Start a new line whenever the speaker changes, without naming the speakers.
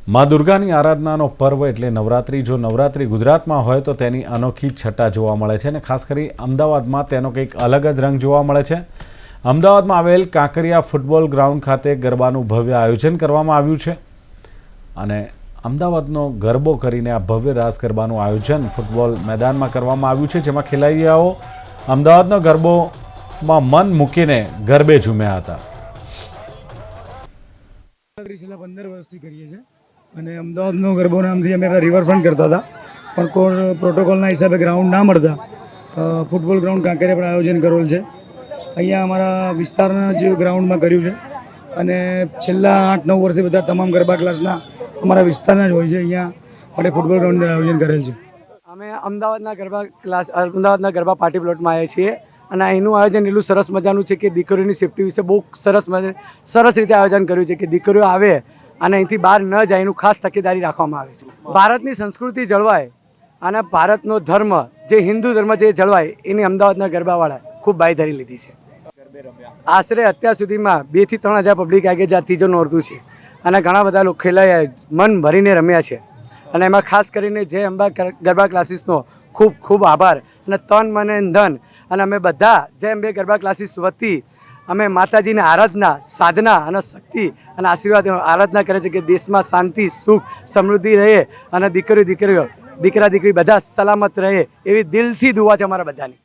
માં દુર્ગાની આરાધનાનો પર્વ એટલે નવરાત્રિ। જો નવરાત્રિ ગુજરાતમાં હોય તો તેની અનોખી છટા જોવા મળે છે અને ખાસ કરી અમદાવાદમાં તેનો કંઈક અલગ જ રંગ જોવા મળે છે। અમદાવાદમાં આવેલ કાંકરિયા ફૂટબોલ ગ્રાઉન્ડ ખાતે ગરબાનું ભવ્ય આયોજન કરવામાં આવ્યું છે અને અમદાવાદનો ગરબો કરીને આ ભવ્ય રાસ ગરબાનું આયોજન ફૂટબોલ મેદાનમાં કરવામાં આવ્યું છે, જેમાં ખેલૈયાઓ અમદાવાદનો ગરબોમાં મન મૂકીને ગરબે ઝૂમ્યા હતા।
છેલ્લા 15 વર્ષથી કરીએ છીએ અને અમદાવાદનો ગરબો નામથી અમે રિવરફ્રન્ટ કરતા હતા, પણ કોઈ પ્રોટોકોલના હિસાબે ગ્રાઉન્ડ ના મળતા ફૂટબોલ ગ્રાઉન્ડ કાંકરિયા પર આયોજન કરેલ છે। અહીંયા અમારા વિસ્તારના જે ગ્રાઉન્ડમાં કર્યું છે અને છેલ્લા 8-9 વર્ષથી બધા તમામ ગરબા ક્લાસના અમારા વિસ્તારના જ હોય છે। અહીંયા માટે ફૂટબોલ ગ્રાઉન્ડનું આયોજન કરેલ છે।
અમે અમદાવાદના ગરબા પાર્ટી પ્લોટમાં આવ્યા છીએ અને એનું આયોજન એટલું સરસ મજાનું છે કે દીકરીઓની સેફટી વિશે બહુ સરસ રીતે આયોજન કર્યું છે કે દીકરીઓ આવે અને અહીંથી બહાર ન જાય એનું ખાસ તકેદારી રાખવામાં આવે છે। ભારતની સંસ્કૃતિ જળવાય અને ભારતનો ધર્મ જે હિન્દુ ધર્મ જે જળવાય એની અમદાવાદના ગરબાવાળા ખૂબ બાંયધરી લીધી છે। આશરે અત્યાર સુધીમાં 2 થી 3 હજાર પબ્લિક આગે જે ત્રીજો નોરતું છે અને ઘણા બધા લોકો ખેલાયા મન ભરીને રમ્યા છે અને એમાં ખાસ કરીને જે અંબા ગરબા ક્લાસીસનો ખૂબ ખૂબ આભાર અને તન મન અને ધન અને અમે બધા જય અંબે ગરબા ક્લાસીસ વતી અમે માતાજીની આરાધના સાધના અને શક્તિ અને આશીર્વાદ આરાધના કરે છે કે દેશમાં શાંતિ સુખ સમૃદ્ધિ રહે અને દીકરા દીકરી બધા સલામત રહે એવી દિલથી દુઆ છે અમારા બધાની।